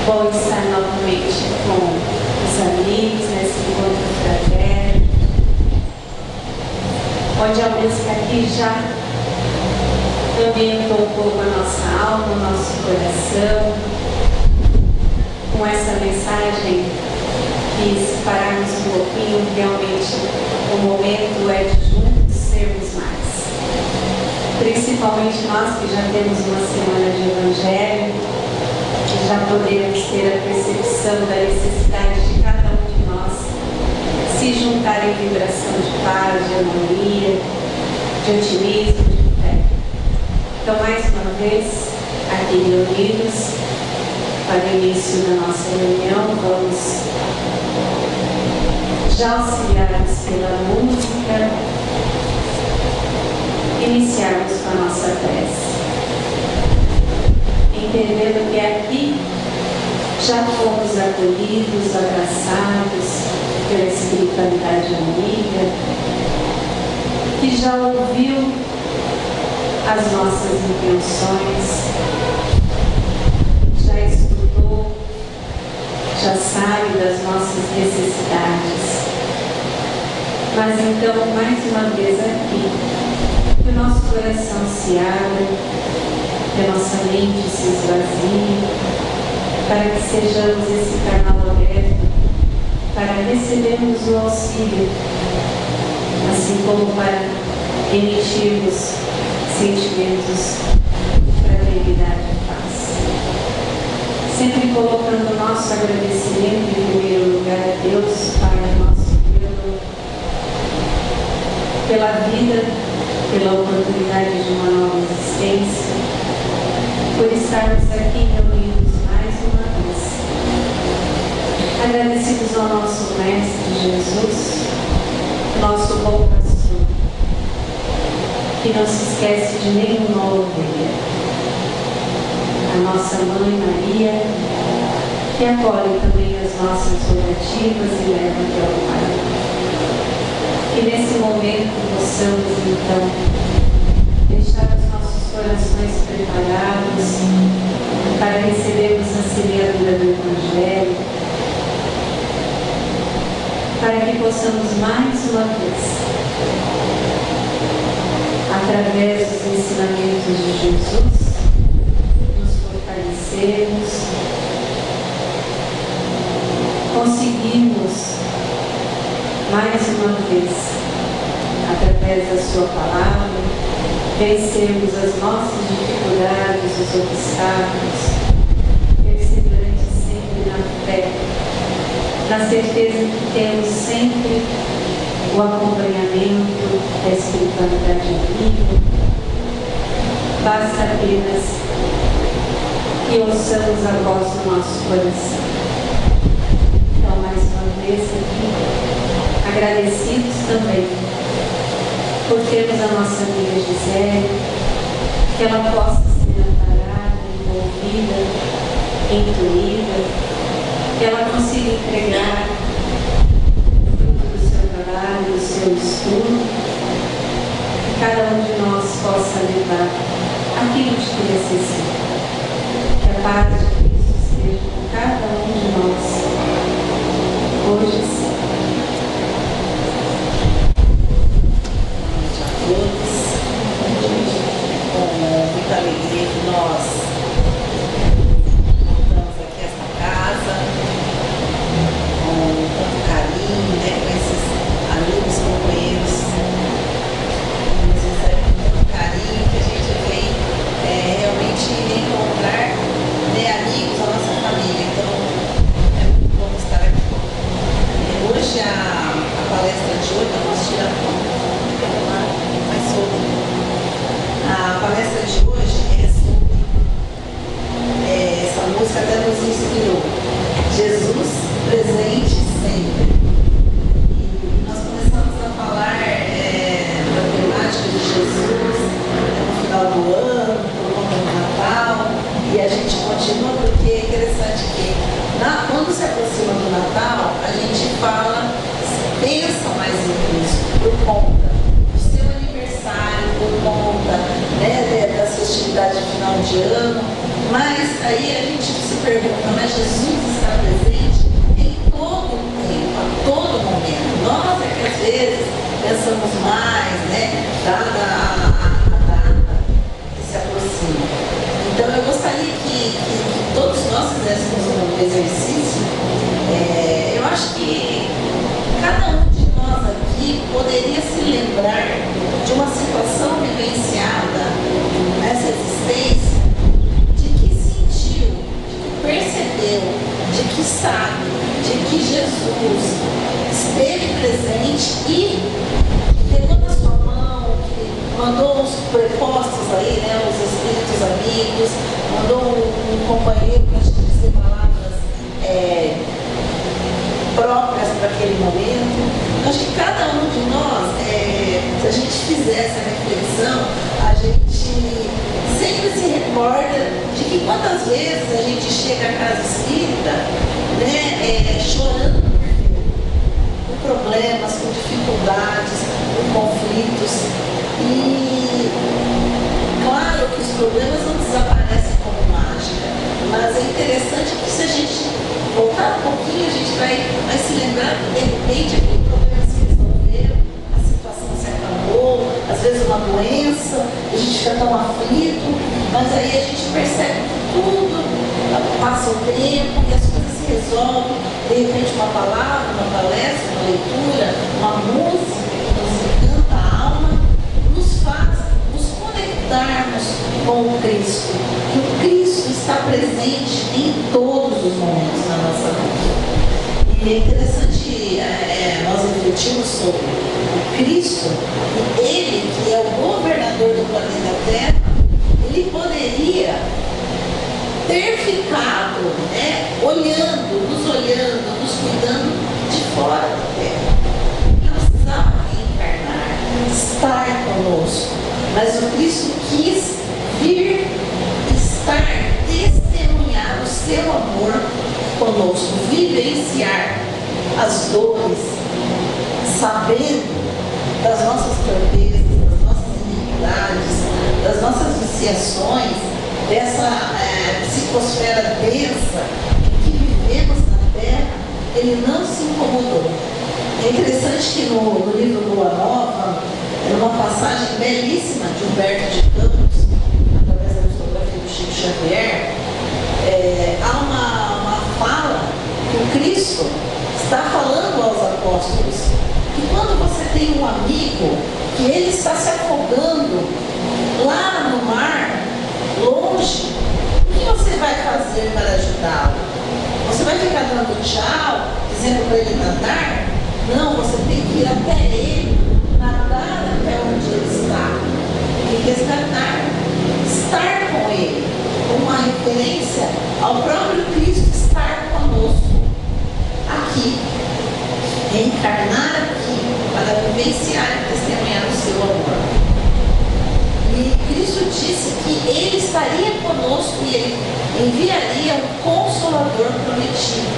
bom estar novamente com os amigos nesse encontro fraterno, onde a música aqui já ambientou um pouco a nossa alma, o nosso coração, com essa mensagem. Quis pararmos um pouquinho, realmente o momento é de juntos sermos mais. Principalmente nós que já temos uma semana de Evangelho, que já podemos ter a percepção da necessidade de cada um de nós se juntar em vibração de paz, de harmonia, de otimismo, de fé. Então, mais uma vez, aqui reunidos para o início da nossa reunião, vamos já auxiliados pela música, iniciarmos com a nossa prece, entendendo que aqui já fomos acolhidos, abraçados pela espiritualidade amiga, que já ouviu as nossas intenções, já estudou, já sabe das nossas necessidades. Mas então, mais uma vez aqui, que o nosso coração se abra, que a nossa mente se esvazie, para que sejamos esse canal aberto, para recebermos o auxílio, assim como para emitirmos sentimentos de fraternidade e paz. Sempre colocando o nosso agradecimento em primeiro lugar a Deus, Pai nosso, pela vida, pela oportunidade de uma nova existência, por estarmos aqui reunidos mais uma vez. Agradecidos ao nosso Mestre Jesus, nosso bom pastor, que não se esquece de nenhuma ovelha. A nossa Mãe Maria, que acolhe também as nossas rogativas e leva até o Pai. Que nesse momento possamos, então, deixar os nossos corações preparados para recebermos a semeadura do Evangelho, para que possamos mais uma vez, através dos ensinamentos de Jesus, nos fortalecermos, conseguirmos mais uma vez, através da sua palavra, vencermos as nossas dificuldades, os obstáculos, perseverantes sempre na fé, na certeza que temos sempre o acompanhamento da espiritualidade amiga. Basta apenas que ouçamos a voz do nosso coração. Então, mais uma vez aqui, agradecidos também por termos a nossa amiga Gisele, que ela possa ser amparada, envolvida, intuída, que ela consiga entregar o fruto do seu trabalho, do seu estudo, que cada um de nós possa levar aquilo que necessita. Que a paz de Cristo esteja com cada um de nós, hoje e sempre. Todos, com muita alegria que nós voltamos aqui a esta casa, com tanto carinho, com esses amigos, companheiros, nos recebem com tanto carinho, que a gente vem realmente encontrar amigos da nossa família. Então, é muito bom estar aqui. Hoje a palestra de hoje, eu posso tirar a palestra de hoje é sobre, essa música até nos inspirou, Jesus presente sempre. E nós começamos a falar da temática de Jesus no final do ano, por conta do Natal, e a gente continua porque é interessante que quando se aproxima do Natal, a gente pensa mais em isso, por conta por conta das festividades de final de ano, mas aí a gente se pergunta, mas Jesus está presente em todo o tempo, a todo momento. Nós é que às vezes pensamos mais, né? Dada a data que se aproxima. Então eu gostaria que todos nós fizéssemos um exercício. Eu acho que cada um de nós aqui poderia se lembrar de uma situação vivenciada nessa existência, de que sentiu, de que percebeu, de que sabe, de que Jesus esteve presente e pegou na sua mão, que mandou os prepostos aí, né, os espíritos amigos, mandou um companheiro para te dizer palavras próprias para aquele momento. Acho que cada um de nós, se a gente fizer essa reflexão, a gente sempre se recorda de que quantas vezes a gente chega à casa espírita, né, chorando por problemas, por dificuldades, por conflitos. E claro que os problemas não desaparecem como mágica, mas é interessante que se a gente voltar um pouquinho, a gente vai se lembrar que de repente aquele problema se resolveu, a situação se acabou, às vezes uma doença, a gente fica tão aflito, mas aí a gente percebe que tudo passa o tempo e as coisas se resolvem, de repente uma palavra, uma palestra, uma leitura, uma música que nos encanta a alma, nos faz nos conectarmos com o Cristo. E o Cristo está presente em todos os momentos da nossa vida. E é interessante nós refletirmos sobre o Cristo, e ele, que é o governador do planeta Terra, ele poderia ter ficado olhando, nos cuidando de fora da Terra. Ele não precisava reencarnar, estar conosco, mas o Cristo quis vir estar, testemunhar o seu amor conosco, vivenciar as dores, sabendo das nossas torpezas, das nossas iniquidades, das nossas viciações, dessa psicosfera densa em que vivemos na Terra. Ele não se incomodou. É interessante que no livro Lua Nova, numa passagem belíssima de Humberto de Campos, através da psicografia do Chico Xavier, há uma fala que o Cristo está falando aos apóstolos, que quando você tem um amigo que ele está se afogando lá no mar, longe, o que você vai fazer para ajudá-lo? Você vai ficar dando tchau, dizendo para ele nadar? Não, você tem que ir até ele, nadar até onde ele está e resgatar, estar com ele, uma referência ao próprio Cristo estar conosco aqui, reencarnar aqui para vivenciar e testemunhar o seu amor. E Cristo disse que ele estaria conosco e ele enviaria um Consolador prometido,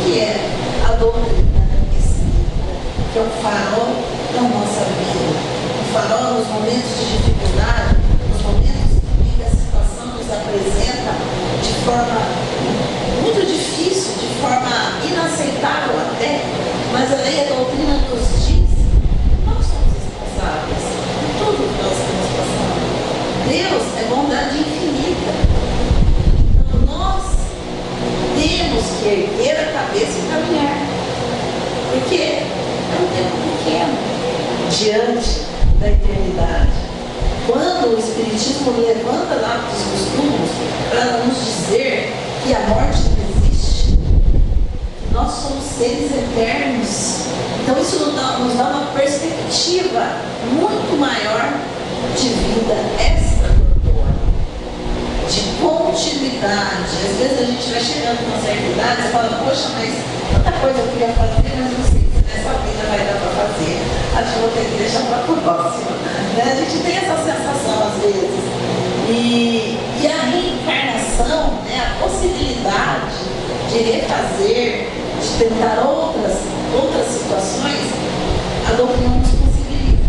que é a doutrina espírita, que é o farol da nossa vida, o farol nos momentos de dificuldade, nos momentos em que a situação nos apresenta de forma muito difícil, de forma inaceitável até, mas aí a doutrina nos diz que nós somos responsáveis por tudo que nós estamos passando. Deus é bondade infinita. Então nós temos que erguer a cabeça e caminhar, porque é um tempo pequeno diante da eternidade. Quando o Espiritismo levanta lá dos costumes para nos dizer que a morte não existe, que nós somos seres eternos, então isso nos dá uma perspectiva muito maior de vida extracorpórea, de continuidade. Às vezes a gente vai chegando com uma certa idade e fala, poxa, mas tanta coisa eu queria fazer, mas não sei se nessa vida vai dar para fazer. Acho que vou ter que deixar para a próxima. Né? A gente tem essa sensação às vezes. E a reencarnação, né, a possibilidade de refazer, de tentar outras situações, a doutrina nos possibilita.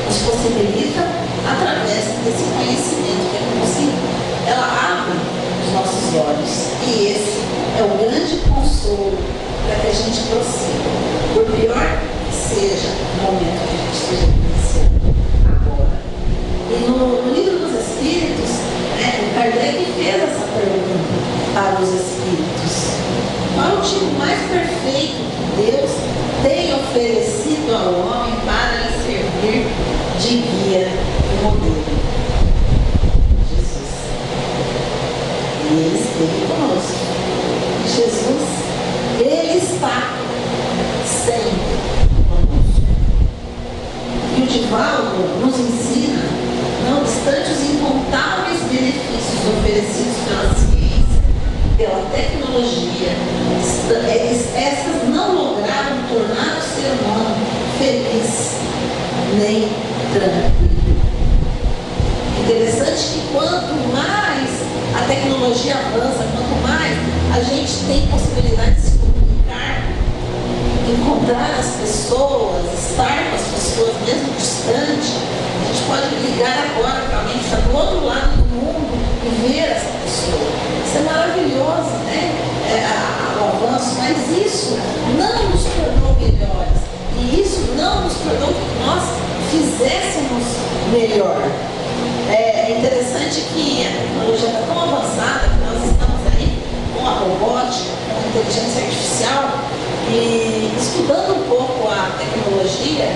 Nos possibilita através desse conhecimento que é possível. Ela abre os nossos olhos. E esse é o grande consolo para que a gente prossiga. Por pior que seja o momento que a gente esteja vivenciando agora. E no livro dos Espíritos, o Kardec fez essa pergunta para os Espíritos. Qual é o tipo mais perfeito que Deus tem oferecido ao homem para lhe servir de guia e modelo? Jesus. E ele esteve conosco. Jesus, ele está sempre conosco. E o Divaldo nos ensina, não obstante os incontáveis benefícios oferecidos pela ciência, pela tecnologia, essas não lograram tornar o ser humano feliz nem tranquilo. Interessante que quanto mais a tecnologia avança, quanto mais a gente tem possibilidade de se comunicar, encontrar as pessoas, estar com as pessoas mesmo distante, a gente pode ligar agora para alguém que está do outro lado do mundo e ver essa pessoa. Isso é maravilhoso, né? O avanço, mas isso não nos tornou melhores. E isso não nos tornou que nós fizéssemos melhor. É interessante que a tecnologia está tão avançada que nós estamos aí com a robótica, com a inteligência artificial, e estudando um pouco a tecnologia,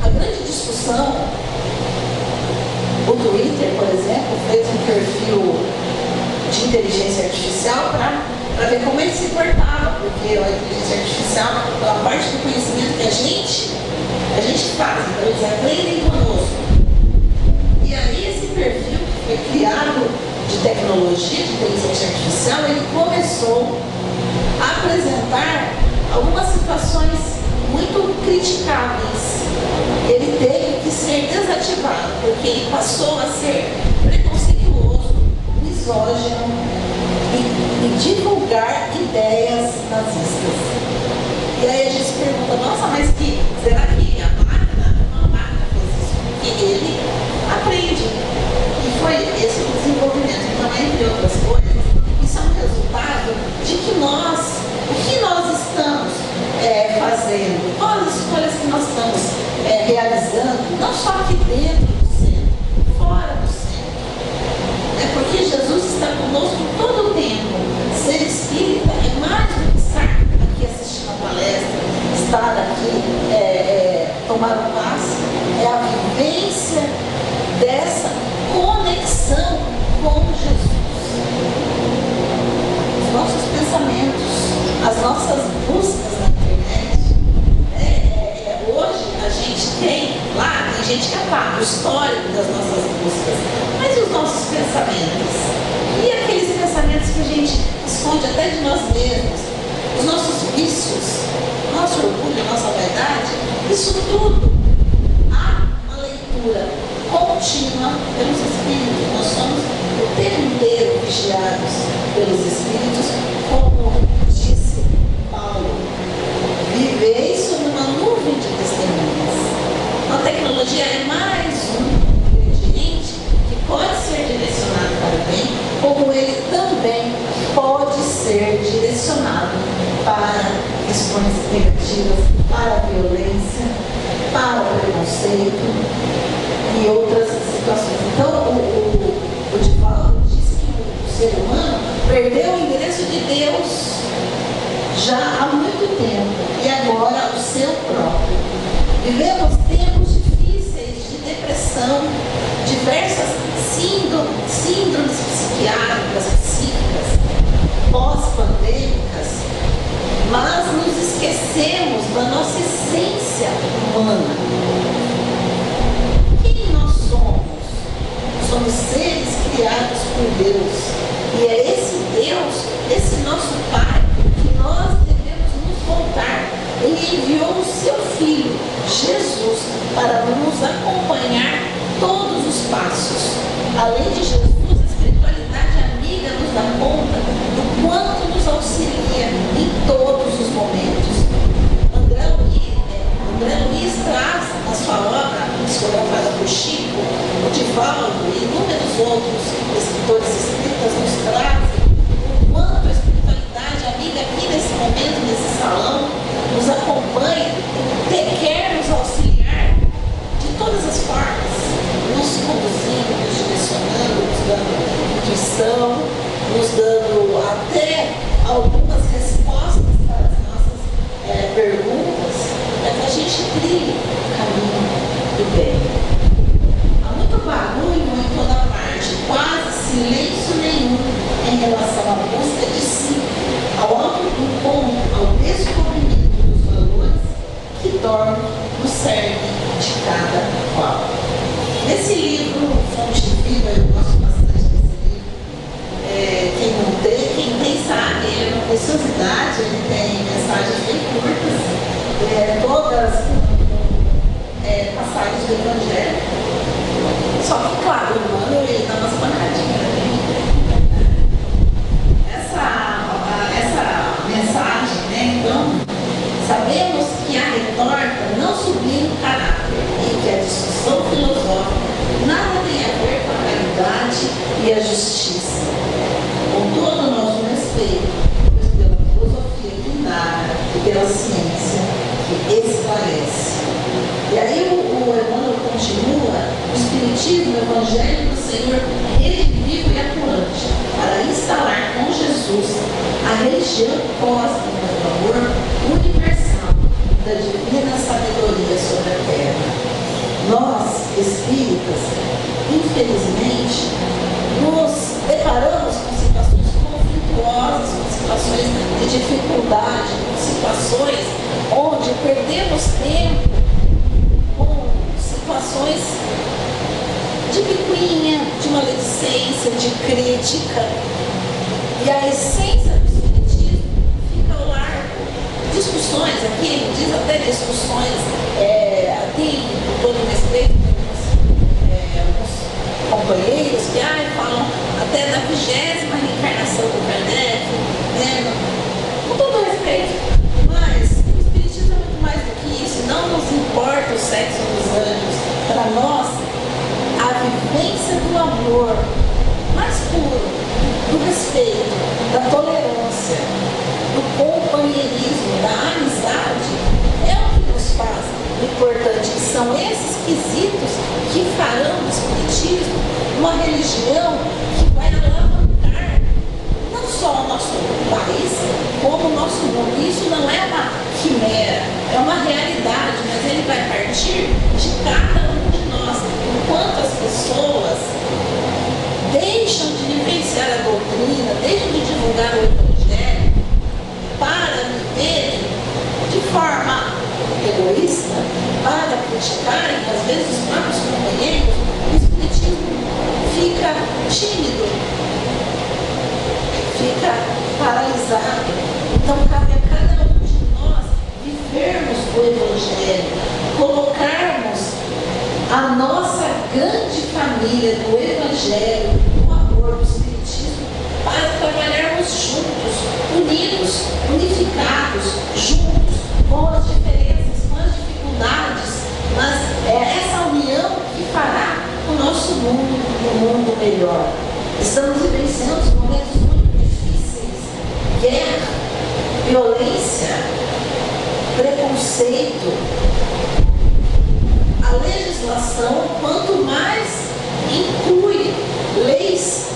a grande discussão, o Twitter, por exemplo, fez um perfil de inteligência artificial para ver como ele se portava, porque a inteligência artificial, pela parte do conhecimento que a gente faz, então eles aprendem conosco. E aí esse perfil que foi criado de tecnologia, de inteligência artificial, ele começou a apresentar algumas situações muito criticáveis. Ele teve que ser desativado, porque ele passou a ser preconceituoso, misógino e divulgar ideias nazistas. E aí a gente se pergunta, nossa, mas será que a máquina fez isso? Porque ele aprende. E foi esse o desenvolvimento. Então, entre outras coisas, isso é um resultado de que o que nós estamos fazendo, quais as escolhas que nós estamos realizando, não só aqui dentro do centro, fora do centro. Porque Jesus está conosco todo o tempo. Ser espírita é mais do que estar aqui assistindo a palestra, estar aqui, tomar um passe, é a vivência dessa conexão com Jesus. Os nossos pensamentos, as nossas buscas na internet. Hoje a gente tem gente que apaga o histórico das nossas buscas, mas e os nossos pensamentos? E aqueles pensamentos que a gente esconde até de nós mesmos? Os nossos vícios, nosso orgulho, nossa vaidade? Isso tudo há uma leitura contínua pelos Espíritos. Nós somos o tempo inteiro vigiados pelos Espíritos, como disse Paulo. Vivei sob uma nuvem de testemunhas. A tecnologia é mais um ingrediente que pode ser direcionado para o bem, como ele também pode ser direcionado para questões negativas, para a violência, para o preconceito e outras situações. Então, o Divaldo disse que o ser humano perdeu o endereço de Deus já há muito tempo, e agora o seu próprio. Vivemos tempos difíceis de depressão, diversas síndromes psiquiátricas, psíquicas, pós-pandêmicas, mas nos esquecemos da nossa essência humana. Quem nós somos? Somos seres criados por Deus, e é esse Deus, esse nosso Pai, que nós devemos nos voltar. Ele enviou o seu Filho, Jesus, para nos acompanhar todos os passos. Além de Jesus, a espiritualidade amiga nos dá conta do quanto nos auxilia em todos os momentos. André Luiz traz na sua obra, psicografada por Chico, o Divaldo e inúmeros outros escritores espíritas nos trazem algumas respostas para as nossas perguntas, para que a gente trilhe o caminho do bem. Há muito barulho em toda parte, quase silêncio nenhum em relação à busca de si, ao autoencontro, ao descobrimento dos valores que tornam o cerne de cada qual. Nesse livro, Fonte Viva, eu gosto bastante desse livro. Quem não tem, quem tem sabe, ele é uma preciosidade, ele tem mensagens bem curtas, todas passagens do Evangelho. Só que, claro, o humano ele dá umas pancadinhas, né? Essa mensagem, né? Então, sabemos que a retorta não sublima o caráter e que a discussão filosófica nada tem a ver com a caridade e a justiça. Com todo o nosso respeito, pois pela filosofia que indaga e pela ciência que esclarece. E aí o Emmanuel continua: o Espiritismo, o Evangelho do Senhor, ele vivo e atuante, para instalar com Jesus a religião cósmica do amor universal da divina sabedoria sobre a terra. Nós, espíritas, infelizmente, nos deparamos com situações conflituosas, com situações de dificuldade, com situações onde perdemos tempo, com situações de picuinha, de maledicência, de crítica. E a essência do Espiritismo fica ao largo. Discussões, aqui ele diz até discussões, tem todo o respeito, alguns companheiros que falam até da 20ª reencarnação do Kardec, né? Com todo o respeito. Mas o Espiritismo é muito mais do que isso, não nos importa o sexo dos anjos. Para nós, a vivência do amor mais puro, do respeito, da tolerância, do companheirismo, da amizade, é o que nos faz importante. E são esses quesitos que farão do Espiritismo uma religião que vai alavancar não só o nosso país, como o nosso mundo. Isso não é uma quimera, é uma realidade, mas ele vai partir de cada um de nós. Enquanto as pessoas deixam de vivenciar a doutrina, deixam de divulgar o Evangelho para viverem de forma egoísta, para criticarem, às vezes, os próprios companheiros, o Espiritismo fica tímido, fica paralisado. Então, cabe a cada um de nós vivermos o Evangelho, colocarmos a nossa grande família do Evangelho, do amor, do Espiritismo, para trabalharmos juntos, unidos, unificados, juntos, com as diferenças, com as dificuldades, mas é essa união que fará o nosso mundo um mundo melhor. Estamos vivenciando momentos muito difíceis: guerra, violência, preconceito. A legislação, quanto mais inclui leis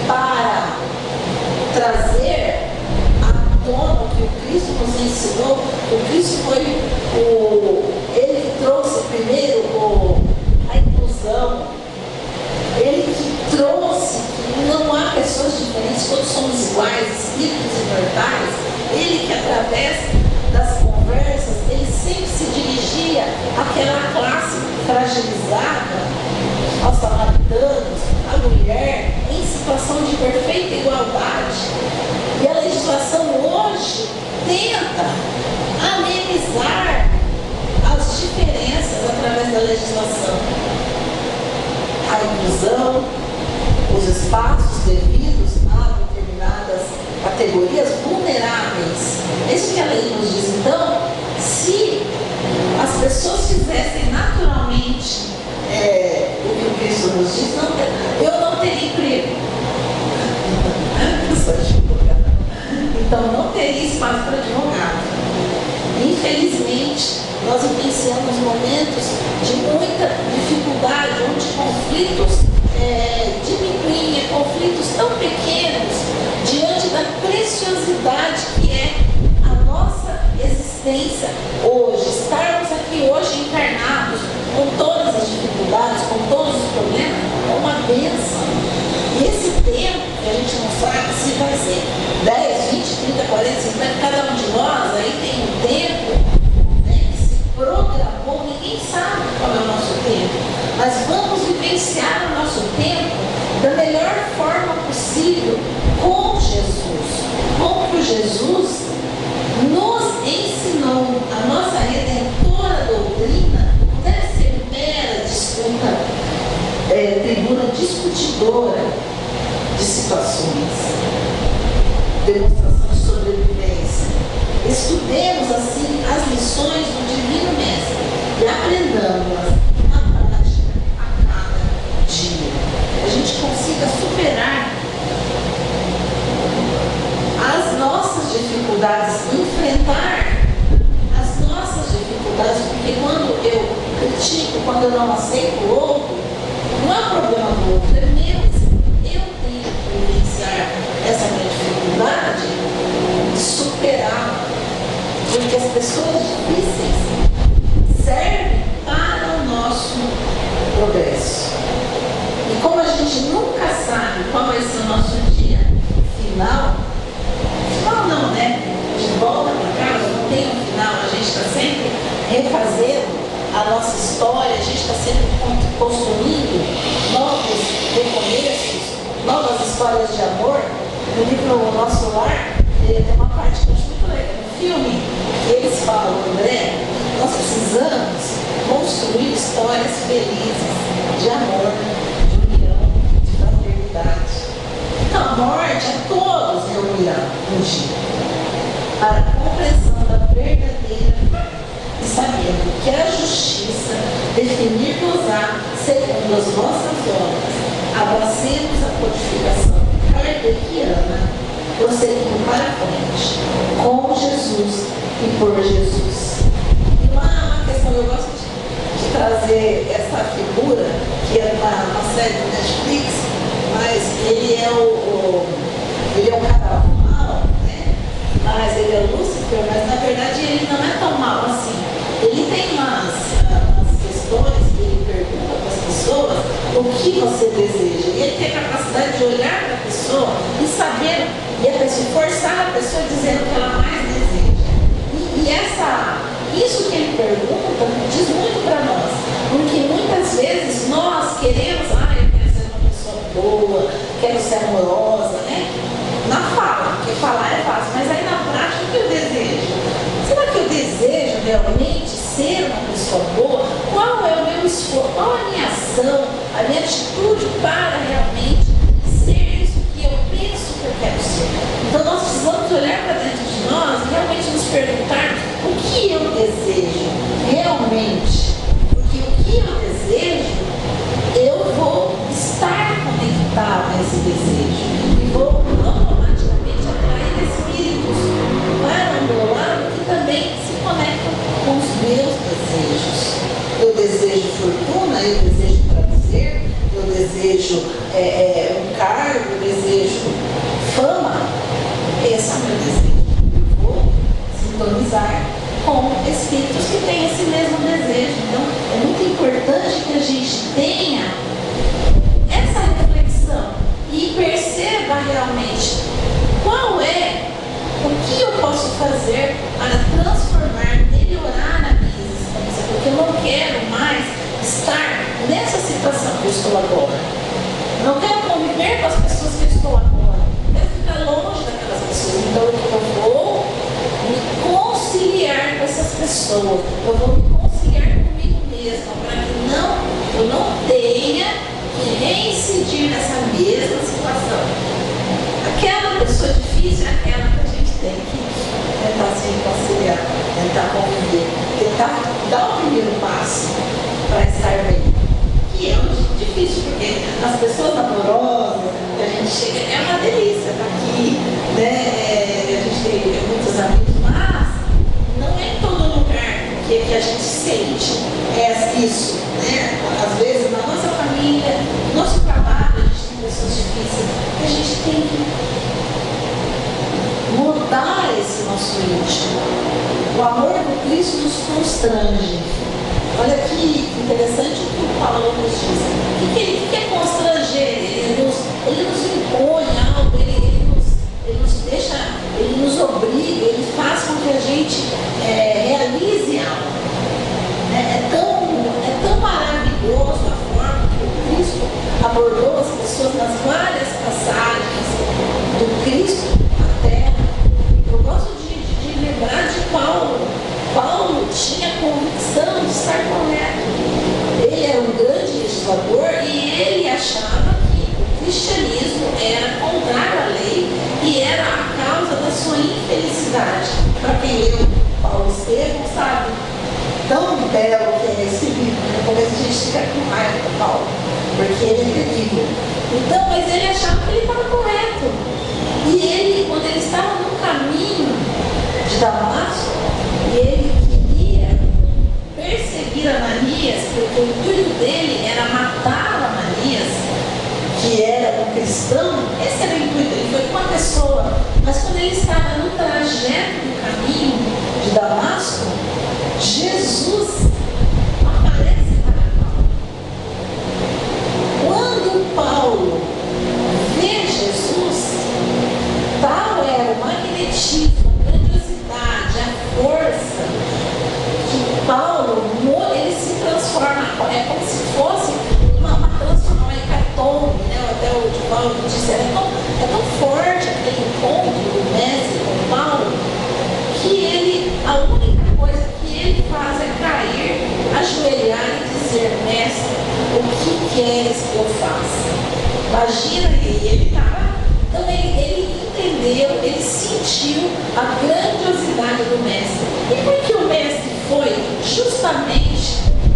para trazer à tona o que o Cristo nos ensinou. O Cristo foi ele que trouxe primeiro a inclusão, ele que trouxe que não há pessoas diferentes, todos somos iguais, espíritos imortais. Ele que através das conversas, ele sempre se dirigia àquela classe fragilizada, aos samaritanos, à mulher, em situação de perfeita igualdade. E a legislação hoje tenta amenizar as diferenças através da legislação. A inclusão, os espaços devidos a determinadas categorias vulneráveis. É isso que a lei nos diz. Então, se as pessoas fizessem naturalmente o que o Cristo nos diz, eu não teria emprego. Eu sou advogada. Então, não teria espaço para advogado. Infelizmente, nós vivenciamos momentos de muita dificuldade, onde conflitos de picuinha, conflitos tão pequenos, diante da preciosidade que é a nossa existência hoje, estarmos aqui hoje encarnados, com todas as dificuldades, com todos os problemas, é uma bênção. E esse tempo, que a gente não sabe se vai ser 10, 20, 30, 40, 50, cada um de nós aí tem um tempo, né, que se programou, ninguém sabe qual é o nosso tempo, mas vamos vivenciar o nosso tempo da melhor forma possível com Jesus. Como Jesus nos ensinou, a nossa redentora doutrina não deve ser mera disputa, tribuna discutidora de situações, demonstração de sobrevivência. Estudemos assim as lições do Divino Mestre e aprendamos-las na prática a cada dia. A gente consiga superar as nossas dificuldades, enfrentar as nossas dificuldades, porque quando eu critico, quando eu não aceito o outro, não é problema do outro, é meu. Eu tenho que vivenciar essa minha dificuldade e superar, porque as pessoas difíceis servem para o nosso progresso. E como a gente nunca sabe qual vai ser o nosso dia final não, né? A gente volta para casa, não tem um final, a gente está sempre refazendo a nossa história, a gente está sempre construindo novos recomeços, novas histórias de amor. No livro Nosso Lar, tem uma parte que eu acho muito legal. No filme, eles falam, André, nós precisamos construir histórias felizes de amor, de união, de fraternidade. Então, a morte a todos reunirá um dia para a compreensão da verdadeira vida e sabendo que a justiça definir-nos-á segundo as nossas obras. Abracemos a codificação kardeciana, prosseguindo para frente, com Jesus e por Jesus. E uma questão, eu gosto de trazer essa figura, que é uma série do Netflix, mas ele é o cara mal, né? Mas ele é o Lúcifer, mas na verdade ele não é tão mal assim. Ele tem umas questões que ele pergunta para as pessoas o que você deseja. E ele tem a capacidade de olhar para a pessoa e saber, e até se forçar a pessoa dizendo o que ela mais deseja. Isso que ele pergunta diz muito para nós, porque muitas vezes nós queremos, eu quero ser uma pessoa boa, quero ser amorosa, né? Na fala, porque falar é fácil, mas aí na prática o que eu desejo? Será que eu desejo realmente ser uma pessoa boa? Qual é o meu esforço? Qual a minha ação, a minha atitude para realmente ser isso que eu penso que eu quero ser? Então nós precisamos olhar para dentro de nós e realmente nos perguntar o que eu desejo realmente. Porque o que eu desejo, eu vou estar conectado a esse desejo e vou automaticamente atrair espíritos para o meu lado que também se conectam com os meus desejos. Eu desejo fortuna, eu desejo prazer, eu desejo um cargo, eu desejo fama. Esse é o meu desejo. Eu vou sintonizar com espíritos que têm esse mesmo desejo. Então, é muito importante que a gente tenha essa reflexão e perceba realmente qual é o que eu posso fazer para transformar, melhorar a minha existência, porque eu não quero mais estar nessa situação que eu estou agora. Eu não quero conviver com as pessoas que eu estou agora. Eu quero ficar longe daquelas pessoas. Então eu vou me conciliar com essas pessoas. Eu vou me conciliar comigo mesma para que eu não tenha que reincidir nessa mesma situação. Aquela pessoa difícil é aquela que a gente tem que tentar se reconciliar, tentar conviver, tentar dar o primeiro passo para estar bem. Que é muito difícil, porque as pessoas amorosas, que a gente chega, é uma delícia estar aqui, né? A gente tem muitos amigos, mas não é todo lugar que a gente sente isso, né? Às vezes na nossa família, no nosso trabalho, a gente tem pessoas difíceis, a gente tem que esse nosso íntimo. O amor do Cristo nos constrange. Olha que interessante o que o Paulo nos diz. O que é constranger? Ele nos impõe algo, ele nos deixa, ele nos obriga, ele faz com que a gente realize algo. É tão maravilhoso a forma que o Cristo abordou as pessoas nas várias passagens do Cristo na terra. Eu gosto de lembrar de Paulo. Paulo tinha convicção de estar correto. Ele era um grande legislador e ele achava que o cristianismo era contrário à lei e era a causa da sua infelicidade. Para quem leu Paulo Estevão, sabe? Tão belo que é esse livro. No começo a gente fica com raiva do Paulo, porque ele é terrível. Então, mas ele achava que ele estava correto. E ele, quando ele estava no caminho de Damasco, ele queria perseguir Ananias, porque o intuito dele era matar Ananias, que era um cristão. Esse era o intuito, ele foi com uma pessoa. Mas quando ele estava no trajeto do caminho de Damasco, Jesus aparece para Paulo. Quando Paulo vê Jesus, tal era o magnetismo, a grandiosidade, a força, que Paulo, ele se transforma, é como se fosse uma transformação, uma hecatombe, né? Até o de Paulo disse, é tão forte aquele encontro do mestre com Paulo, que a única coisa que ele faz é cair, ajoelhar e dizer, mestre, o que queres que eu faça? Imagina, ele estava. Então ele entendeu, ele sentiu a grandiosidade do mestre. E por que o mestre foi justamente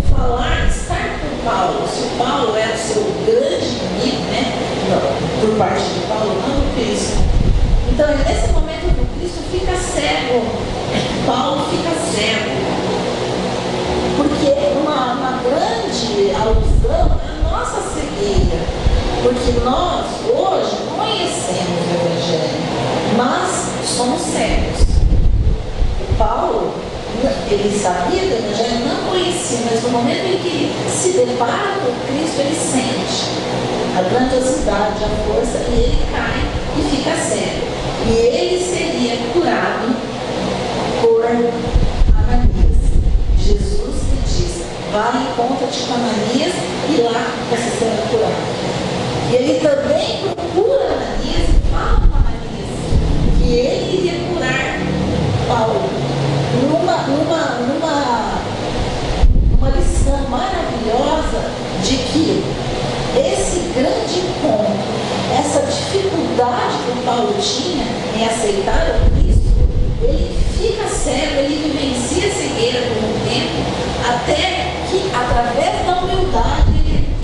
falar, estar com Paulo? Se o Paulo era o seu grande inimigo, né? Não, por parte de Paulo, não do Cristo. Então nesse momento o Cristo fica cego. Paulo fica cego. Porque uma grande alusão à nossa cegueira. Porque nós, hoje, conhecemos o Evangelho, mas somos cegos. Paulo, ele sabia do Evangelho, não conhecia, mas no momento em que ele se depara com Cristo, ele sente a grandiosidade, a força, e ele cai e fica cego. E ele seria curado por Ananias. Jesus lhe diz, vai, encontra-te com Ananias e lá você será curado. E ele também procura Ananias e fala com Ananias que ele iria curar Paulo. Numa lição maravilhosa de que esse grande encontro, essa dificuldade que o Paulo tinha em aceitar o Cristo, ele fica cego, ele vivencia a cegueira por um tempo, até que através da humildade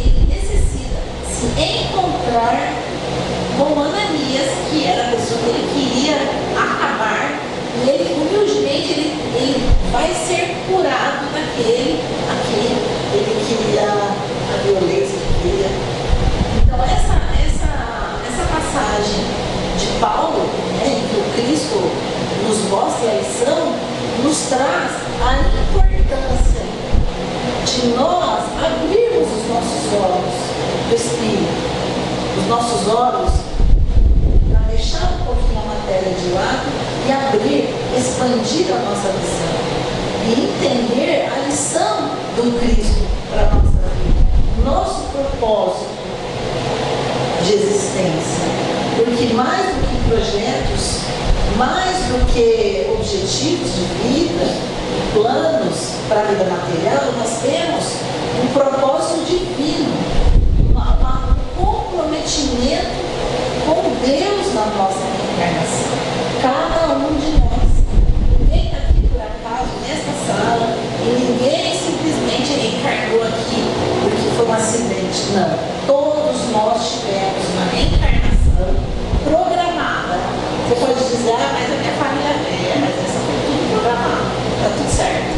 ele necessita se encontrar com Ananias, que era a pessoa que ele queria acabar, e ele humildemente ele vai ser curado daquele a quem ele queria, a violência que queria. Então essa passagem de Paulo, né, em que o Cristo nos mostra a lição, nos traz a importância de nós abrirmos os nossos olhos do Espírito, os nossos olhos, para deixar um pouquinho a matéria de lado e abrir, expandir a nossa visão e entender a lição do Cristo para a nossa vida, nosso propósito de existência. Porque mais do que projetos, mais do que objetivos de vida, planos para a vida material, nós temos um propósito divino, um comprometimento com Deus na nossa reencarnação. Cada um de nós. Ninguém está aqui por acaso nesta sala e ninguém simplesmente reencarnou aqui porque foi um acidente. Não. Todos nós tivemos uma reencarnação programada. Você pode dizer, mas a minha família é, mas essa foi tudo programado. Está tudo certo.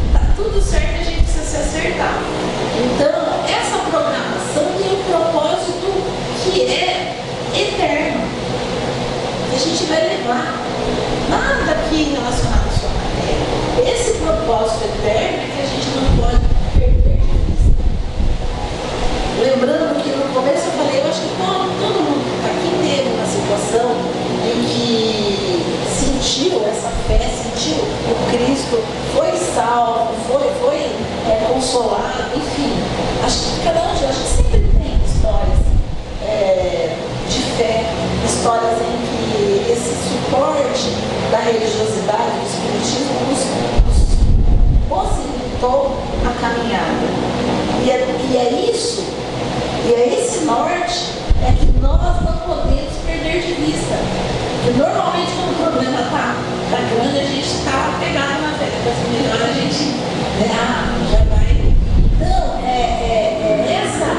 Está tudo certo, a gente precisa se acertar. Então, essa programação tem um propósito que é eterno. A gente propósito eterno é que a gente não pode perder de vista. Lembrando que no começo eu falei, eu acho que todo mundo que está aqui teve uma situação em que sentiu essa fé, sentiu o Cristo, foi salvo, foi consolado, enfim. Acho que cada um de nós sempre tem histórias de fé, histórias em que esse suporte da religiosidade, do espiritismo, nos possibilitou a caminhada. E é isso, e é esse norte que nós não podemos perder de vista. Porque normalmente quando o problema está grande, a gente está pegado na fé. Depois melhor a gente já vai. Então, essa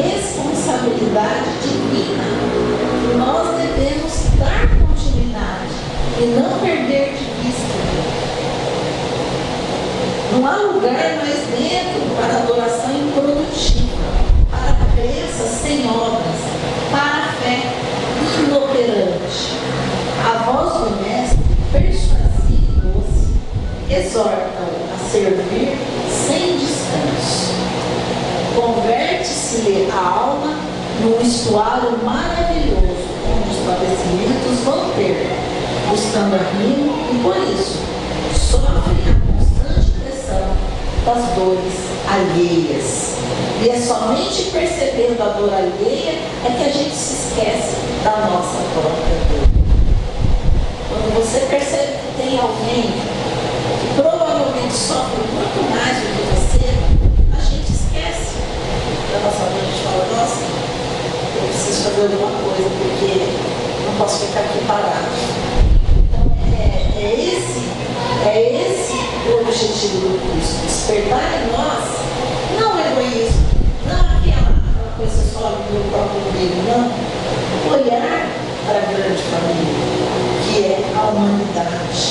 responsabilidade divina que nós devemos dar continuidade e não perder de vista. Não há lugar mais dentro para adoração improdutiva, para crenças sem obras, para a fé inoperante. A voz do Mestre, persuasiva e doce, exorta-o a servir sem descanso. Converte-se-lhe a alma num estuário maravilhoso, onde os padecimentos vão ter, buscando arrimo e, por isso, sofre a constante pressão das dores alheias. E é somente percebendo a dor alheia que a gente se esquece da nossa própria dor. Quando você percebe que tem alguém que provavelmente sofre muito mais do que você, a gente esquece da nossa dor. A gente fala, nossa, eu preciso fazer alguma coisa, porque não posso ficar aqui parado. Então, é esse o objetivo do Cristo, despertar em nós, não egoísmo, não aquela coisa só do meu próprio umbigo, não, olhar para a grande família, que é a humanidade,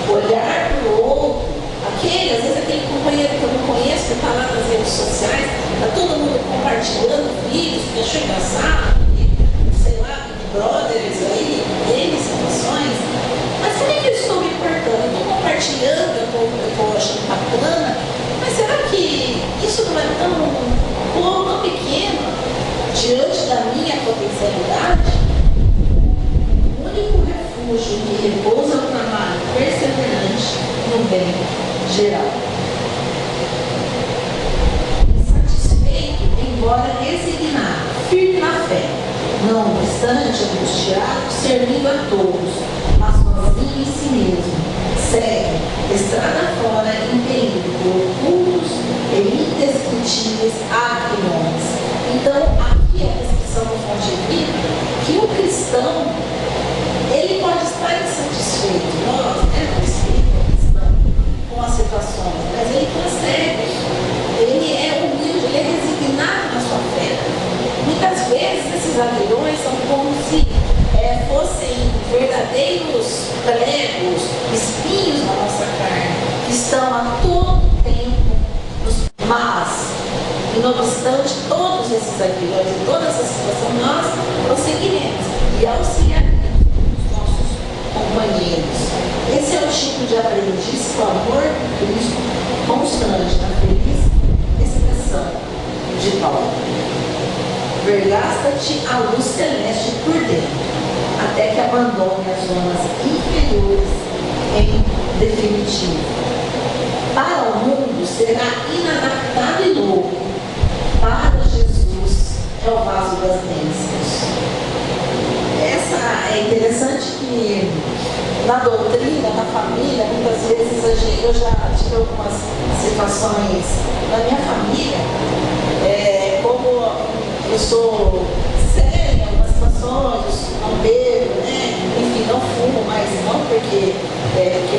olhar para o outro, às vezes aquele companheiro que eu não conheço, que está lá nas redes sociais, está todo mundo compartilhando vídeos, que achou engraçado, sei lá, Big Brothers aí, N situações, mas como é que eu estou me portando? Eu estou compartilhando, eu estou achando bacana, mas será que isso não é tão pequeno diante da minha potencialidade? O único refúgio que repousa no trabalho perseverante no bem geral. Insatisfeito, embora resignado, firme na fé, não obstante angustiado, servindo a todos, mas sozinho em si mesmo, segue estrada fora, impelido por ocultos e indescritíveis agrimões. Então, aqui a descrição do Fonte Vida, que o cristão, ele pode estar insatisfeito, nós, o espírito cristão, com as situações, mas ele consegue, ele é humilde, ele é resignado na sua fé. Muitas vezes esses aguilhões são como se fossem verdadeiros pregos, espinhos na nossa carne, que estão a todo tempo nos mas. E não obstante todos esses aguilhões e toda essa situação, nós prosseguiremos e auxiliaremos os nossos companheiros. Esse é o tipo de aprendiz com amor de Cristo constante na feliz expressão de Paulo. Vergasta-te a luz celeste por dentro, até que abandone as zonas inferiores em definitivo. Para o mundo será inadaptável e louco. Para Jesus é o vaso das bênçãos. Essa é interessante que na doutrina, na família, muitas vezes eu já tive algumas situações na minha família, como eu sou séria em algumas situações, não bebo, enfim, não fumo mais não, porque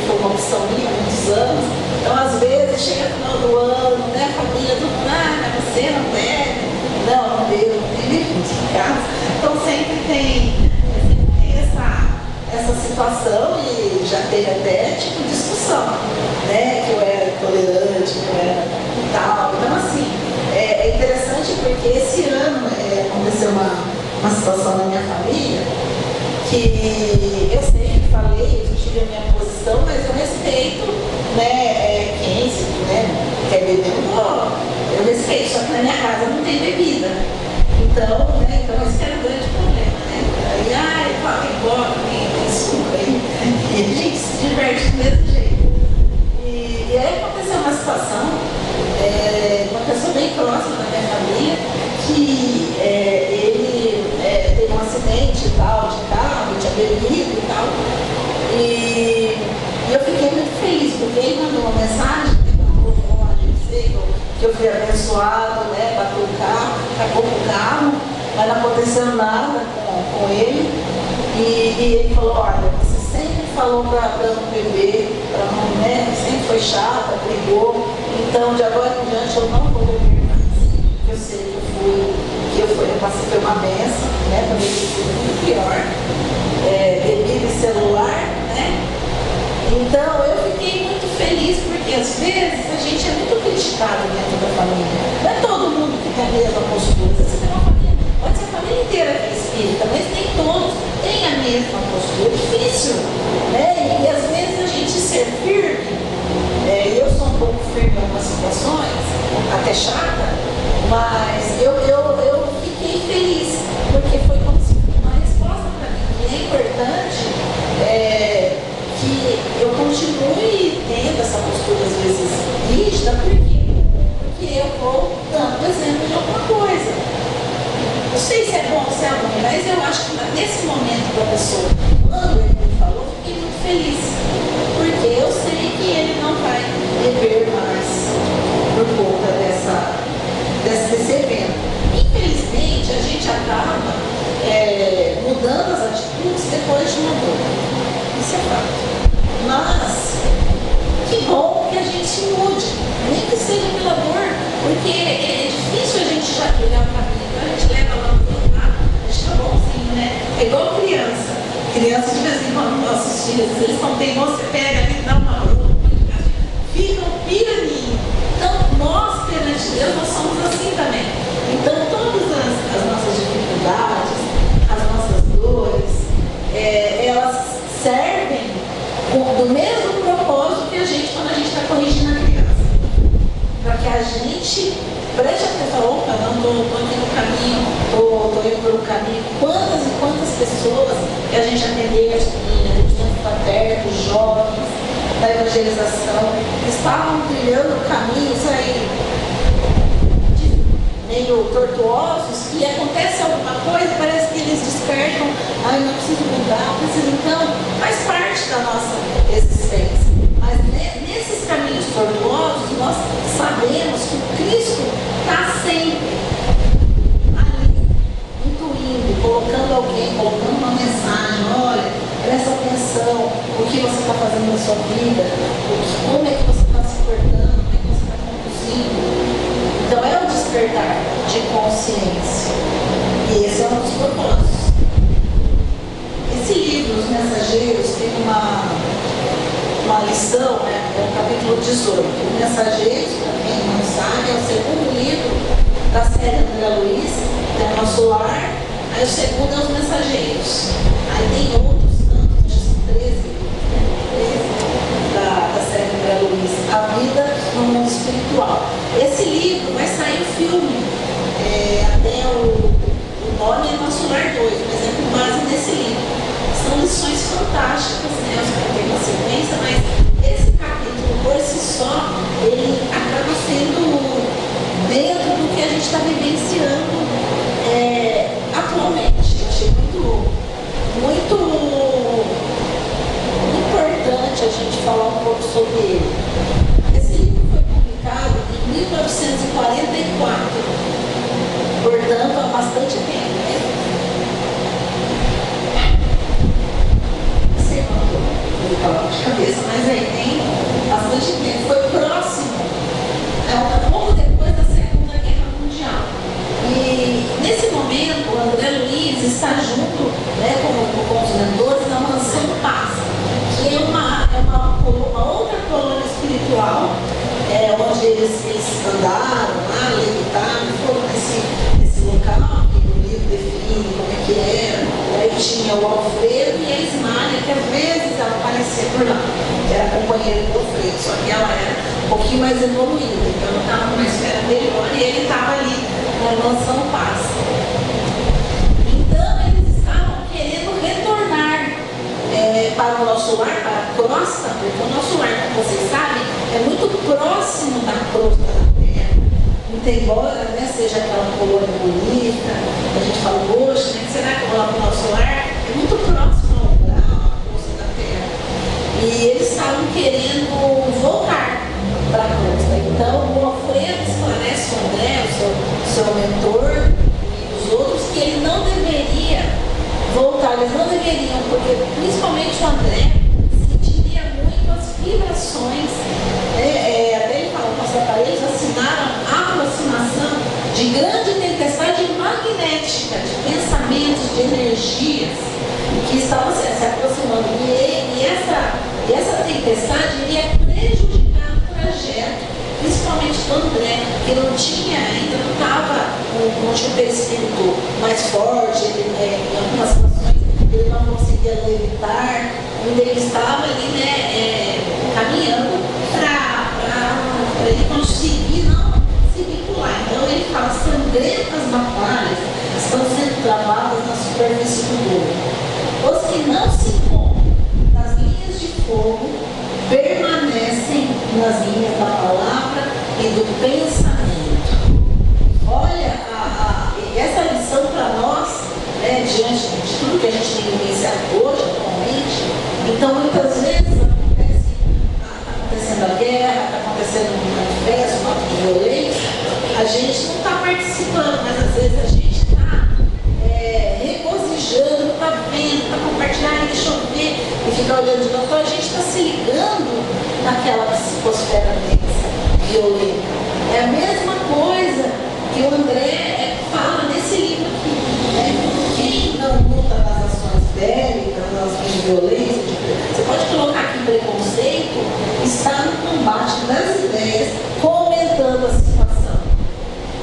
foi uma opção minha há muitos anos. Então, às vezes, chega no final do ano, a família do você não bebe, não bebo, não bebo em casa. Então, sempre tem essa situação e já teve até tipo discussão, que eu era tolerante, que eu era tal. Então, assim, é interessante porque esse ano aconteceu uma situação na minha família que eu sempre falei, eu tive a minha posição, mas eu respeito, quem se beber, eu respeito, só que na minha casa não tem bebida. Então, né, então esse era o grande problema, né? Aí, fala que bota, tem suco aí. E a gente se diverte do mesmo jeito. E aí aconteceu uma situação, uma pessoa bem próxima da minha família, que ele teve um acidente e tal, de carro, tinha bebido e tal. E eu fiquei muito feliz, porque ele mandou uma mensagem, que eu fui abençoado, né, bateu o carro, acabou com o carro, mas não aconteceu nada com ele. E ele falou, olha, você sempre falou para não beber, para não, né, sempre foi chata, brigou, então de agora em diante eu não vou beber mais. Eu sei que eu passei por uma benção, né, para mim ser muito pior, bebida e celular, né. Então eu fiquei muito feliz, porque às vezes a gente é muito criticado dentro da família. Não é todo mundo que tem a mesma postura. Você tem uma família, pode ser a família inteira que é espírita, mas nem todos têm a mesma postura. É difícil, né? E às vezes a gente ser firme, eu sou um pouco firme em algumas situações, até chata, mas eu fiquei feliz, porque foi como se uma resposta para mim. E é importante que eu continue tendo essa postura às vezes rígida, porque eu vou dando exemplo de alguma coisa. Não sei se é bom ou se é ruim, mas eu acho que nesse momento da pessoa, quando ele me falou, eu fiquei muito feliz, porque eu sei que ele não vai beber mais por conta desse evento. Infelizmente, a gente acaba mudando as atitudes depois de uma dor. Isso é fato. Mas, que bom que a gente mude, nem que seja pela dor, porque é difícil a gente já trilhar o caminho, a gente leva lá no outro lado, a gente tá bonzinho, né? É igual criança. Criança, de vez em quando, nossos filhos, eles não têm, você pega ali, dá uma rua, ficam piraninho. Então, nós, perante Deus, nós somos assim também. Então, todas as nossas dificuldades, as nossas dores, elas servem do mesmo propósito que a gente, quando a gente está corrigindo a criança. Para que a gente preste atenção, opa, não estou aqui no caminho, estou indo por um caminho. Quantas e quantas pessoas que a gente atendeu, a gente está perto, jovens, da evangelização, estavam trilhando caminhos aí meio tortuosos, e acontece alguma coisa, parece que eles despertam, não preciso mudar, então faz parte da nossa existência. Mas nesses caminhos tortuosos, nós sabemos que o Cristo está sempre ali, intuindo, colocando alguém, colocando uma mensagem, olha, presta atenção, o que você está fazendo na sua vida, como é que você está se portando, como é que você está conduzindo. Então é um despertar de consciência. E esse é um dos propósitos. Esse livro, Os Mensageiros, tem uma lição, né? É o capítulo 18. Os Mensageiros, para quem não sabe, é o segundo livro da série André Luiz, que é o Nosso Lar. Aí o segundo é Os Mensageiros. Aí tem outros tantos, 13 da série André Luiz, A Vida no Mundo Espiritual. Esse livro vai sair um filme, até o nome é Nosso Lar 2, mas é com base nesse livro. São lições fantásticas, né? Eu não tenho uma sequência, mas esse capítulo por si só, ele acaba sendo dentro do que a gente está vivenciando atualmente. Eu achei muito importante a gente falar um pouco sobre ele. Esse livro foi publicado em 1944, portanto há bastante tempo, né? Não sei quanto eu vou falar de cabeça, mas aí tem bastante tempo. Foi próximo, um pouco depois da Segunda Guerra Mundial. E nesse momento, o André Luiz está junto, né, com os mentores na Mansão Paz, que é uma outra colônia espiritual, onde eles andaram lá, levitaram, foram nesse local, que o livro define como é que era. Aí tinha o Alfredo e a Ismália, que às vezes ela aparecia por lá, era companheira do Alfredo, só que ela era pouquinho mais evoluída. Então eu estava numa esfera melhor e ele estava ali na mansão paz. Então eles estavam querendo retornar para o nosso lar, para a crosta, porque o nosso lar, como vocês sabem, é muito próximo da crosta da terra. Muito embora, né, seja aquela colônia bonita, a gente fala, poxa, né, será que eu vou lá para o nosso lar? É muito próximo ao grau, à crosta da terra. E eles estavam querendo voltar para a crosta. Então o Alfredo esclarece o André, o seu mentor, e os outros, que ele não deveria voltar, eles não deveriam, porque principalmente o André sentiria muito as vibrações. Até ele fala, os aparelhos assinaram a aproximação de grande tempestade magnética, de pensamentos, de energias que estavam se aproximando. E essa tempestade iria prejudicar o trajeto, principalmente do André, que não tinha ainda, não tinha o perispírito mais forte, em algumas situações ele não conseguia levitar, ainda ele estava ali, né, caminhando para ele conseguir não se vincular. Então ele fala, sangrentas batalhas estão sendo travadas na superfície do globo. Os que não se encontram nas linhas de fogo permanecem nas linhas da palavra e do pensamento. Olha, essa lição para nós, né, diante de tudo que a gente tem vivenciado hoje, atualmente, então muitas vezes está acontecendo a guerra, está acontecendo um manifesto, um ato de violência, a gente não está participando, mas às vezes a gente está regozijando, está vendo, está compartilhando, deixa eu ver, e fica olhando de novo, então a gente está se ligando naquela psicosfera densa, violenta. É a mesma coisa que o André fala nesse livro aqui. Quem não luta nas ações bélicas, nas ações de violência, você pode colocar aqui preconceito, está no combate das ideias, comentando a situação.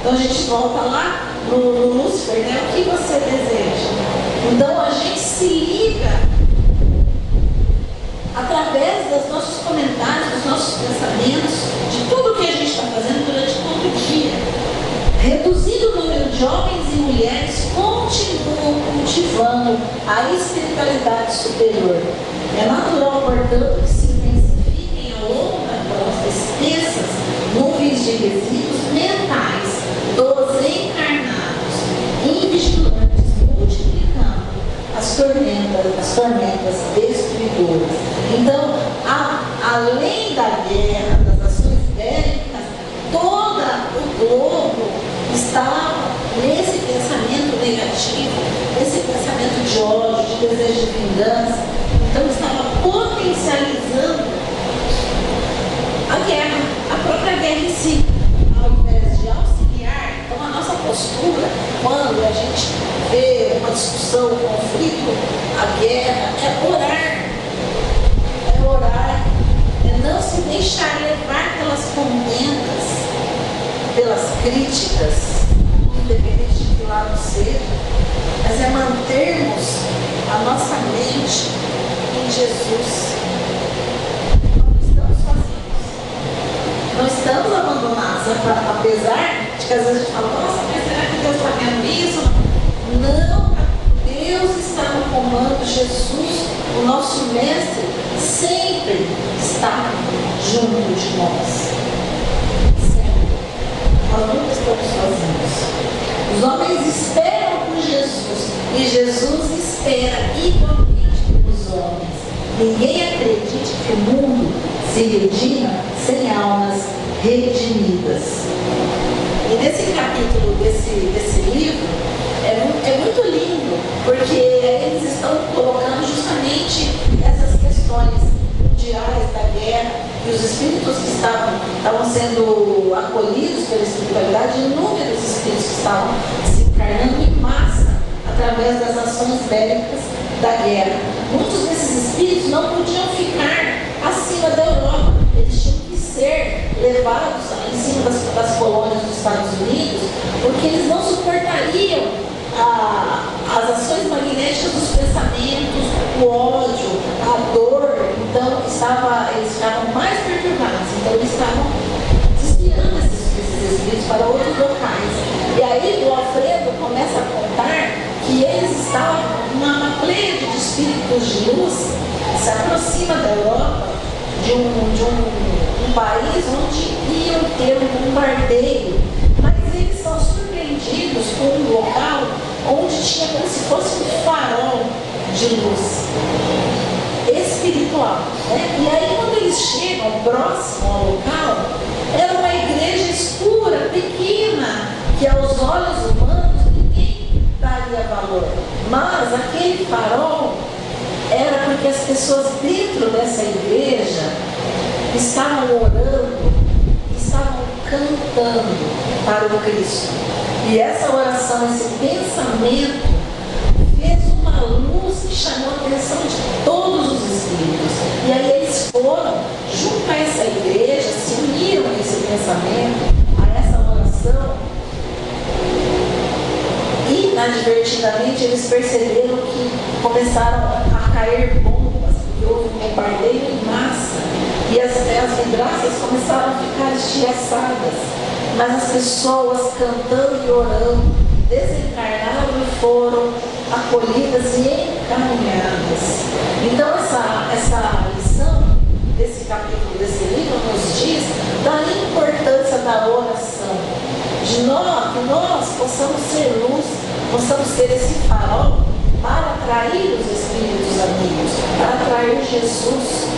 Então a gente volta lá no Lúcifer, né? O que você deseja? Então a gente se liga através dos nossos comentários, dos nossos pensamentos, de tudo que a gente está fazendo durante todo o dia. Reduzindo o número de homens e mulheres continuam cultivando a espiritualidade superior. É natural, portanto, que se intensifiquem ao longo da crosta espessas nuvens de resíduos mentais dos encarnados, invigilantes, multiplicando as tormentas destruidoras. Então, além da guerra, das ações bélicas, todo o globo estava nesse pensamento negativo, nesse pensamento de ódio, de desejo de vingança. Então estava potencializando a guerra, a própria guerra em si. Ao invés de auxiliar, então a nossa postura, quando a gente vê uma discussão, um conflito, a guerra, é orar. É orar, é não se deixar levar pelas contendas, pelas críticas, independente de que lado seja, mas é mantermos a nossa mente em Jesus. Não estamos sozinhos, não estamos abandonados, apesar de que às vezes a gente fala, nossa, mas será que Deus está vendo isso? Não, Deus está no comando. Jesus, o nosso mestre, sempre está junto de nós. Nós nunca estamos sozinhos. Os homens esperam por Jesus e Jesus espera igualmente pelos homens. Ninguém acredite que o mundo se redima sem almas redimidas. E nesse capítulo desse livro é muito lindo, porque eles estão colocando justamente essas questões mundiais da guerra, e os espíritos que estavam sendo acolhidos pela espiritualidade, inúmeros espíritos que estavam se encarnando em massa através das ações bélicas da guerra. Muitos desses espíritos não podiam ficar acima da Europa, eles tinham que ser levados em cima das colônias dos Estados Unidos, porque eles não suportariam as ações magnéticas dos pensamentos, o ódio, a dor. Então eles estavam mais perturbados, então eles estavam estavam, uma pleia de espíritos de luz se aproxima da Europa, de um país onde iam ter um bombardeio, mas eles são surpreendidos por um local onde tinha como se fosse um farol de luz espiritual, né? E aí quando eles chegam próximo ao local, era uma igreja escura, pequena, que aos olhos humanos ninguém daria valor, mas aquele farol era porque as pessoas dentro dessa igreja estavam orando, estavam cantando para o Cristo. E essa oração, esse pensamento, fez uma luz que chamou a atenção de todos os espíritos. E aí eles foram junto a essa igreja, se uniram a esse pensamento, a essa oração, e inadvertidamente eles perceberam que começaram a cair bombas, porque houve um bombardeio em massa, e as vidraças começaram a ficar estilhaçadas, mas as pessoas cantando e orando desencarnaram e foram acolhidas e encaminhadas. Então essa lição desse capítulo, desse livro, nos diz da importância da oração, de que nós possamos ser luz, possamos ser esse farol para atrair os espíritos amigos, para atrair Jesus,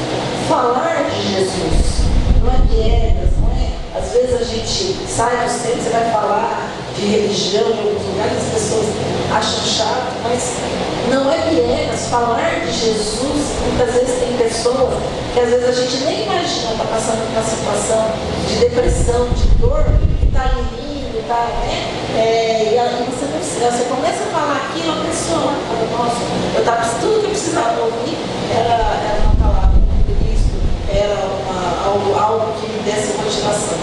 falar de Jesus, não é piegas, não é? Às vezes a gente sai do centro, você vai falar de religião em alguns lugares, as pessoas acham chato, mas não é piegas. Falar de Jesus, muitas vezes tem pessoas que às vezes a gente nem imagina está passando por uma situação de depressão, de dor, que está ali, tá, né? E aí você começa a falar aquilo, a pessoa fala, nossa, tudo que eu precisava ouvir era uma palavra de Cristo, era algo que me desse motivação.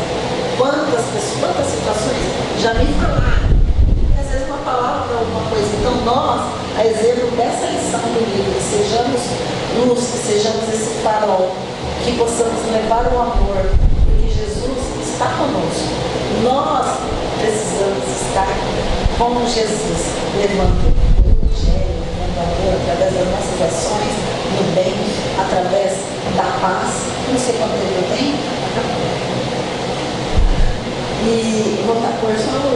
Quantas pessoas, quantas situações já me falaram, e às vezes uma palavra para alguma coisa. Então nós, a exemplo dessa lição do livro, que sejamos luz, que sejamos esse farol, que possamos levar o amor, porque Jesus está conosco. Nós precisamos estar como Jesus, levando o Evangelho, levando amor através das nossas ações, no bem, através da paz. Não sei quanto tempo eu tenho. E vou pôr só o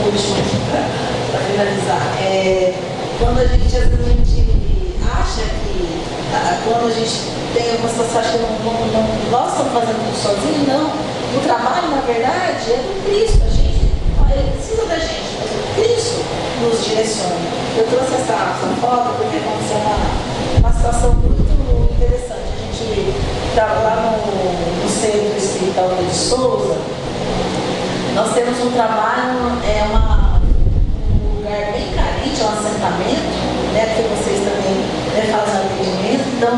último aqui para finalizar. Quando a gente acha que, quando a gente tem uma situação, acha que nós estamos fazendo tudo sozinhos, não. O trabalho, na verdade, é do Cristo. Ele precisa da gente, mas o Cristo nos direciona. Eu trouxe essa foto porque aconteceu uma situação muito interessante. A gente estava lá no Centro Espírita de Souza. Nós temos um trabalho, um lugar bem carente, um assentamento, né, que vocês também fazem atendimento. Então,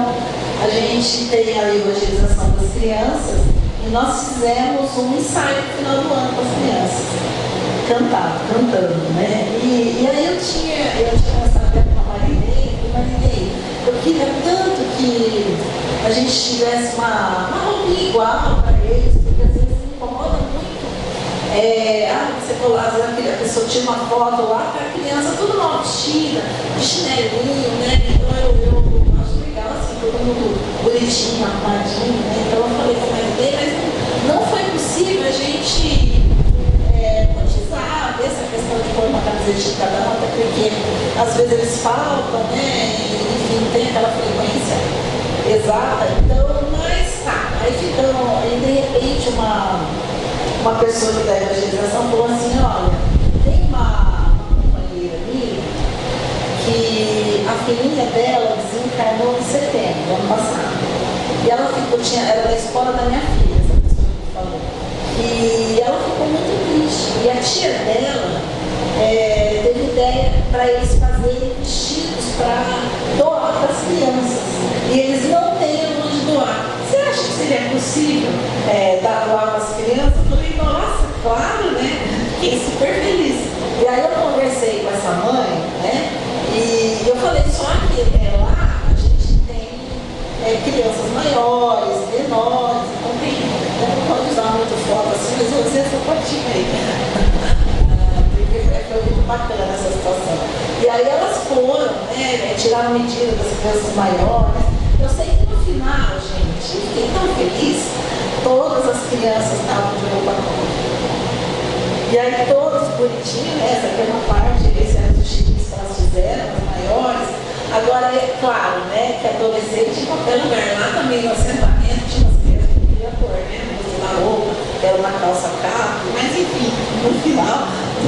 a gente tem a evangelização das crianças e nós fizemos um ensaio no final do ano com as crianças, cantando, né? E aí eu tinha conversado com a Marinei, eu queria tanto que a gente tivesse uma roupinha igual para eles, porque às vezes me incomoda muito. Você falou, às vezes a pessoa tira uma foto lá para a criança toda mal vestida, de chinelinho, né? Então eu acho legal assim, todo mundo bonitinho, arrumadinho, né? Então eu falei com a Marinei, mas não foi possível a gente cotizar, ver essa questão de pôr uma camiseta de cada um, até porque às vezes eles faltam, né? Enfim, tem aquela frequência exata. Então, mas tá, aí de repente uma pessoa que da evangelização falou assim, olha, tem uma companheira minha que a filhinha dela desencarnou em setembro do ano passado. E ela era da escola da minha filha, essa pessoa que falou. E ela ficou muito triste. E a tia dela teve ideia para eles fazerem vestidos para doar para as crianças. E eles não têm onde doar. Você acha que seria possível doar para as crianças? Eu falei, nossa, claro, né? Fiquei super feliz. E aí eu conversei com essa mãe, né? E eu falei, só que lá a gente tem crianças maiores, menores, então tem, não pode usar muito foto assim, mas você essa fotinha aí. Porque foi muito bacana essa situação. E aí elas foram, né, tiraram medida das crianças maiores. Eu sei que no final, gente, eu fiquei tão feliz, todas as crianças estavam de roupa nova. E aí todos bonitinhos, né? Essa aqui é uma parte, esse era os chiques que elas fizeram, as maiores. Agora é claro, né, que adolescente em qualquer lugar, lá também no assentamento tinha umas crianças que não queriam pôr, né? Não gostei da roupa, era uma calça capa, mas enfim, no final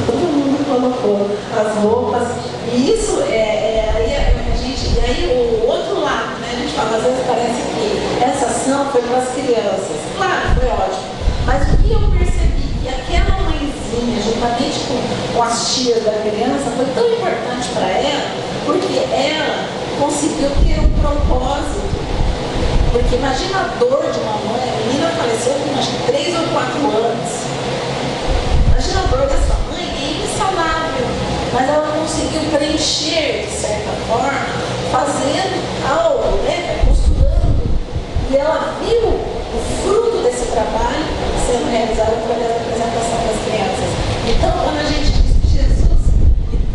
todo mundo colocou as roupas. E isso e aí o outro lado, né? A gente fala, às vezes parece que essa ação foi para as crianças. Claro, foi ótimo. Mas o que eu percebi que aquela mãezinha, juntamente com as tias da criança, foi tão importante para ela, porque ela conseguiu ter um propósito. Porque imagina a dor de uma mãe, a menina faleceu com acho que 3 ou 4 anos. Imagina a dor dessa mãe, é insanável. Mas ela conseguiu preencher, de certa forma, fazendo algo, né? Costurando. E ela viu o fruto desse trabalho sendo realizado através da apresentação das crianças. Então, quando a gente diz que Jesus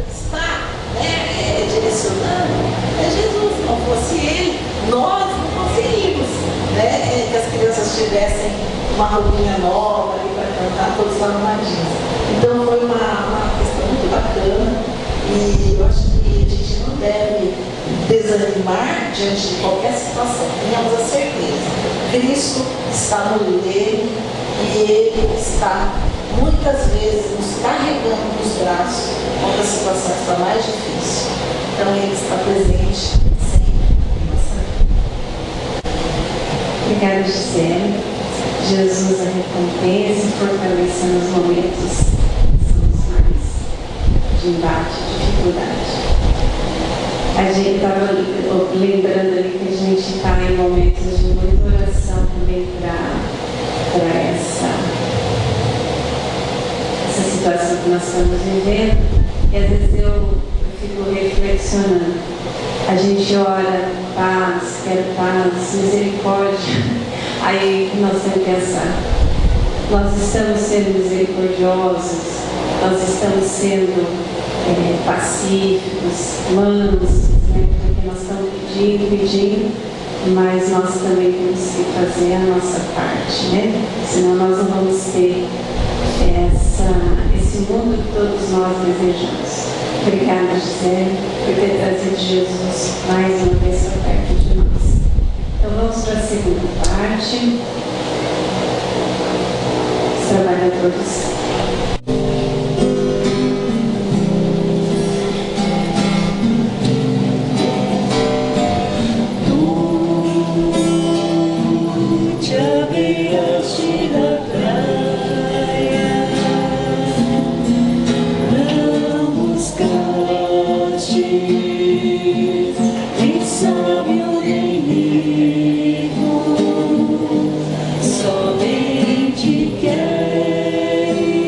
está, né, direcionando, é Jesus. Se não fosse Ele, nós não conseguimos, né, que as crianças tivessem uma roupinha nova ali para cantar, todos arrumadinhos. Então, foi uma questão muito bacana e eu acho que a gente não deve desanimar diante de qualquer situação. Tenhamos a certeza. Cristo está no meio dele e Ele está muitas vezes nos carregando nos braços quando a situação está mais difícil. Então Ele está presente sempre em nossa vida. Obrigada, Gisele. Jesus a recompensa e fortalece nos momentos que são os mais de embate, de dificuldade. A gente estava lembrando ali que a gente está em momentos de muita oração também para essa situação que nós estamos vivendo. E às vezes eu fico reflexionando. A gente ora, paz, quero paz, misericórdia. Aí nós temos que pensar, nós estamos sendo misericordiosos, nós estamos sendo pacíficos, mansos, né? Porque nós estamos pedindo, mas nós também temos que fazer a nossa parte, né? Senão nós não vamos ter esse mundo que todos nós desejamos. Obrigada, Gisele, por ter trazido Jesus mais uma vez para perto de nós. Então vamos para a segunda parte. Os trabalhadores. Somente quero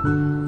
Thank you.